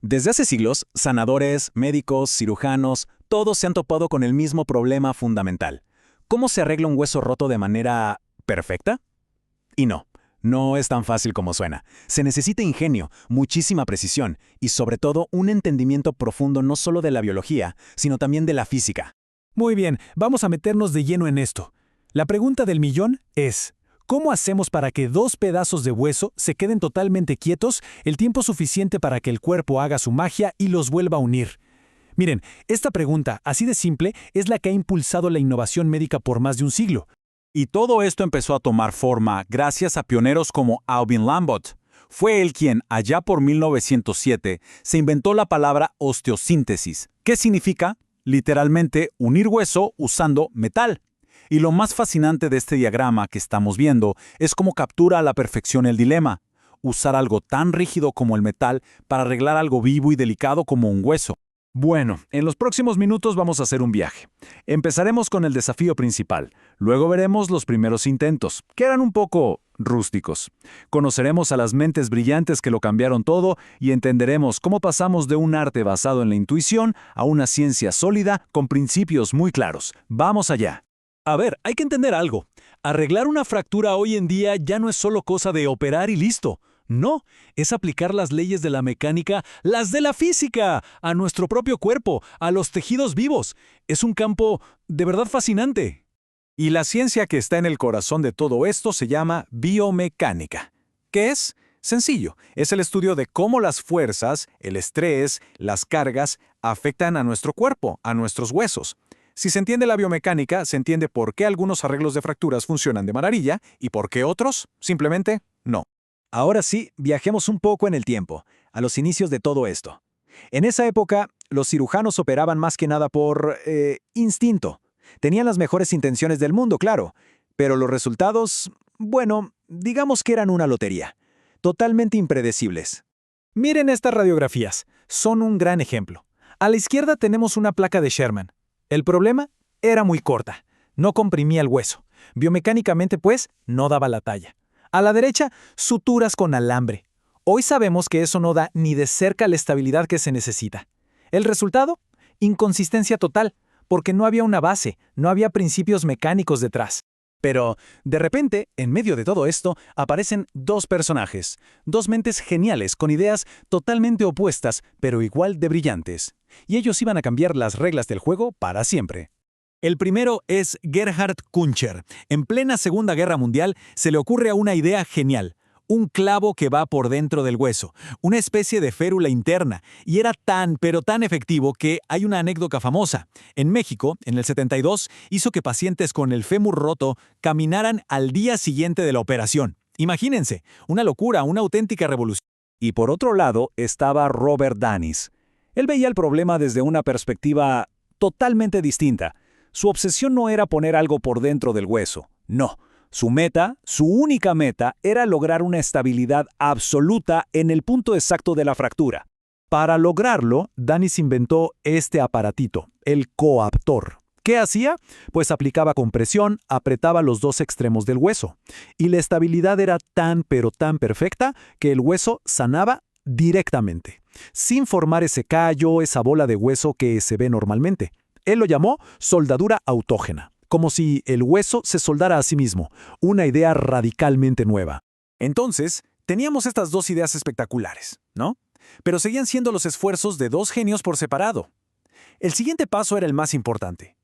Desde hace siglos, sanadores, médicos, cirujanos, todos se han topado con el mismo problema fundamental. ¿Cómo se arregla un hueso roto de manera perfecta? Y no es tan fácil como suena. Se necesita ingenio, muchísima precisión y sobre todo un entendimiento profundo no solo de la biología, sino también de la física. Muy bien, vamos a meternos de lleno en esto. La pregunta del millón es, ¿cómo hacemos para que dos pedazos de hueso se queden totalmente quietos el tiempo suficiente para que el cuerpo haga su magia y los vuelva a unir? Miren, esta pregunta, así de simple, es la que ha impulsado la innovación médica por más de un siglo. Y todo esto empezó a tomar forma gracias a pioneros como Alvin Lambert. Fue él quien, allá por 1907, se inventó la palabra osteosíntesis, que significa, literalmente, unir hueso usando metal. Y lo más fascinante de este diagrama que estamos viendo es cómo captura a la perfección el dilema: usar algo tan rígido como el metal para arreglar algo vivo y delicado como un hueso. Bueno, en los próximos minutos vamos a hacer un viaje. Empezaremos con el desafío principal. Luego veremos los primeros intentos, que eran un poco rústicos. Conoceremos a las mentes brillantes que lo cambiaron todo y entenderemos cómo pasamos de un arte basado en la intuición a una ciencia sólida con principios muy claros. ¡Vamos allá! A ver, hay que entender algo. Arreglar una fractura hoy en día ya no es solo cosa de operar y listo. No, es aplicar las leyes de la mecánica, las de la física, a nuestro propio cuerpo, a los tejidos vivos. Es un campo de verdad fascinante. Y la ciencia que está en el corazón de todo esto se llama biomecánica. ¿Qué es? Sencillo, es el estudio de cómo las fuerzas, el estrés, las cargas afectan a nuestro cuerpo, a nuestros huesos. Si se entiende la biomecánica, se entiende por qué algunos arreglos de fracturas funcionan de maravilla y por qué otros, simplemente, no. Ahora sí, viajemos un poco en el tiempo, a los inicios de todo esto. En esa época, los cirujanos operaban más que nada por instinto. Tenían las mejores intenciones del mundo, claro, pero los resultados, bueno, digamos que eran una lotería. Totalmente impredecibles. Miren estas radiografías, son un gran ejemplo. A la izquierda tenemos una placa de Sherman. El problema era muy corta, no comprimía el hueso. Biomecánicamente, pues, no daba la talla. A la derecha, suturas con alambre. Hoy sabemos que eso no da ni de cerca la estabilidad que se necesita. ¿El resultado? Inconsistencia total, porque no había una base, no había principios mecánicos detrás. Pero, de repente, en medio de todo esto, aparecen dos personajes, dos mentes geniales con ideas totalmente opuestas, pero igual de brillantes. Y ellos iban a cambiar las reglas del juego para siempre. El primero es Gerhard Küncher. En plena Segunda Guerra Mundial se le ocurre a una idea genial: un clavo que va por dentro del hueso, una especie de férula interna, y era tan, pero tan efectivo que hay una anécdota famosa. En México, en el 72, hizo que pacientes con el fémur roto caminaran al día siguiente de la operación. Imagínense, una locura, una auténtica revolución. Y por otro lado estaba Robert Danis. Él veía el problema desde una perspectiva totalmente distinta. Su obsesión no era poner algo por dentro del hueso, no. Su meta, su única meta, era lograr una estabilidad absoluta en el punto exacto de la fractura. Para lograrlo, Danis inventó este aparatito, el coaptor. ¿Qué hacía? Pues aplicaba compresión, apretaba los dos extremos del hueso. Y la estabilidad era tan pero tan perfecta que el hueso sanaba directamente, sin formar ese callo, esa bola de hueso que se ve normalmente. Él lo llamó soldadura autógena, como si el hueso se soldara a sí mismo, una idea radicalmente nueva. Entonces, teníamos estas dos ideas espectaculares, ¿no? Pero seguían siendo los esfuerzos de dos genios por separado. El siguiente paso era el más importante.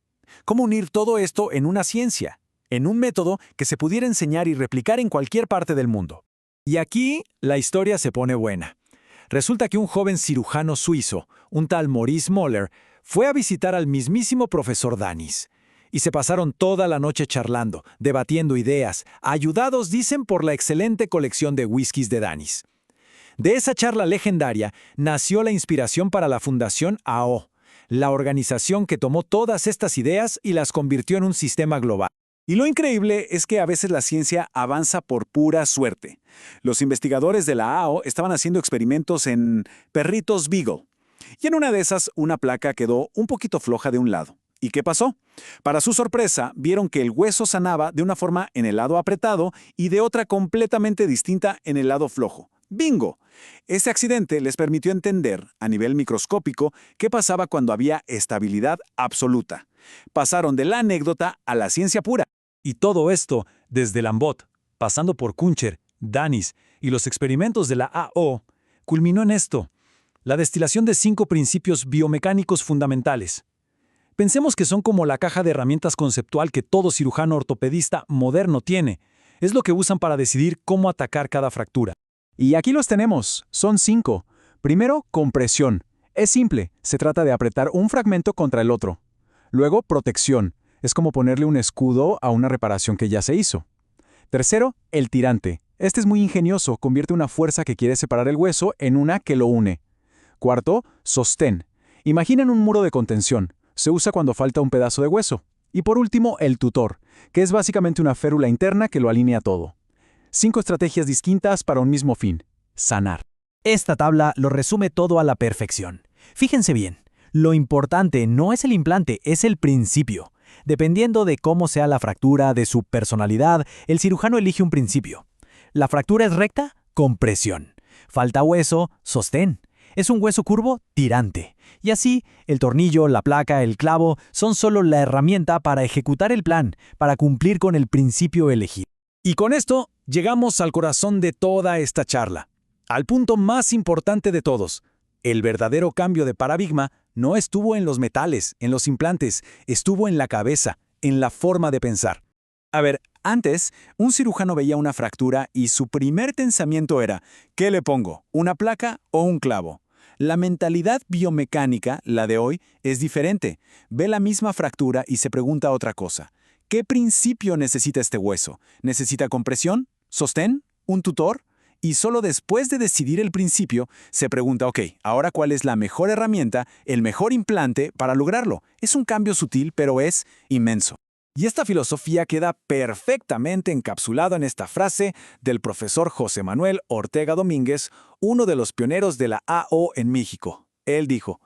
¿Cómo unir todo esto en una ciencia, en un método que se pudiera enseñar y replicar en cualquier parte del mundo? Y aquí la historia se pone buena. Resulta que un joven cirujano suizo, un tal Maurice Moller, fue a visitar al mismísimo profesor Danis. Y se pasaron toda la noche charlando, debatiendo ideas, ayudados, dicen, por la excelente colección de whiskies de Danis. De esa charla legendaria nació la inspiración para la Fundación AO, la organización que tomó todas estas ideas y las convirtió en un sistema global. Y lo increíble es que a veces la ciencia avanza por pura suerte. Los investigadores de la AO estaban haciendo experimentos en perritos Beagle. Y en una de esas, una placa quedó un poquito floja de un lado. ¿Y qué pasó? Para su sorpresa, vieron que el hueso sanaba de una forma en el lado apretado y de otra completamente distinta en el lado flojo. ¡Bingo! Ese accidente les permitió entender, a nivel microscópico, qué pasaba cuando había estabilidad absoluta. Pasaron de la anécdota a la ciencia pura. Y todo esto, desde Lambot, pasando por Kunscher, Danis y los experimentos de la AO, culminó en esto: la destilación de 5 principios biomecánicos fundamentales. Pensemos que son como la caja de herramientas conceptual que todo cirujano ortopedista moderno tiene. Es lo que usan para decidir cómo atacar cada fractura. Y aquí los tenemos, son 5. Primero, compresión. Es simple, se trata de apretar un fragmento contra el otro. Luego, protección. Es como ponerle un escudo a una reparación que ya se hizo. Tercero, el tirante. Este es muy ingenioso, convierte una fuerza que quiere separar el hueso en una que lo une. Cuarto, sostén. Imaginen un muro de contención. Se usa cuando falta un pedazo de hueso. Y por último, el tutor, que es básicamente una férula interna que lo alinea todo. 5 estrategias distintas para un mismo fin: sanar. Esta tabla lo resume todo a la perfección. Fíjense bien, lo importante no es el implante, es el principio. Dependiendo de cómo sea la fractura, de su personalidad, el cirujano elige un principio. ¿La fractura es recta? Compresión. ¿Falta hueso? Sostén. ¿Es un hueso curvo? Tirante. Y así, el tornillo, la placa, el clavo son solo la herramienta para ejecutar el plan, para cumplir con el principio elegido. Y con esto, llegamos al corazón de toda esta charla, al punto más importante de todos. El verdadero cambio de paradigma no estuvo en los metales, en los implantes, estuvo en la cabeza, en la forma de pensar. A ver, antes, un cirujano veía una fractura y su primer pensamiento era: ¿qué le pongo? ¿Una placa o un clavo? La mentalidad biomecánica, la de hoy, es diferente. Ve la misma fractura y se pregunta otra cosa. ¿Qué principio necesita este hueso? ¿Necesita compresión? ¿Sostén? ¿Un tutor? Y solo después de decidir el principio, se pregunta, ok, ahora ¿cuál es la mejor herramienta, el mejor implante para lograrlo? Es un cambio sutil, pero es inmenso. Y esta filosofía queda perfectamente encapsulada en esta frase del profesor José Manuel Ortega Domínguez, uno de los pioneros de la AO en México. Él dijo: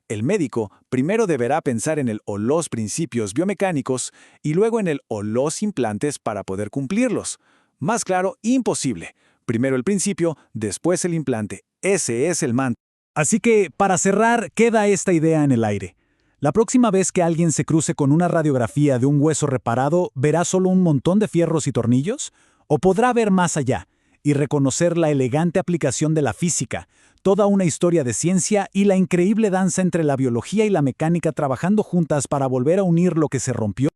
el médico primero deberá pensar en el o los principios biomecánicos y luego en el o los implantes para poder cumplirlos. Más claro, imposible. Primero el principio, después el implante. Ese es el mantra. Así que, para cerrar, queda esta idea en el aire. La próxima vez que alguien se cruce con una radiografía de un hueso reparado, ¿verá solo un montón de fierros y tornillos? ¿O podrá ver más allá y reconocer la elegante aplicación de la física, toda una historia de ciencia y la increíble danza entre la biología y la mecánica trabajando juntas para volver a unir lo que se rompió?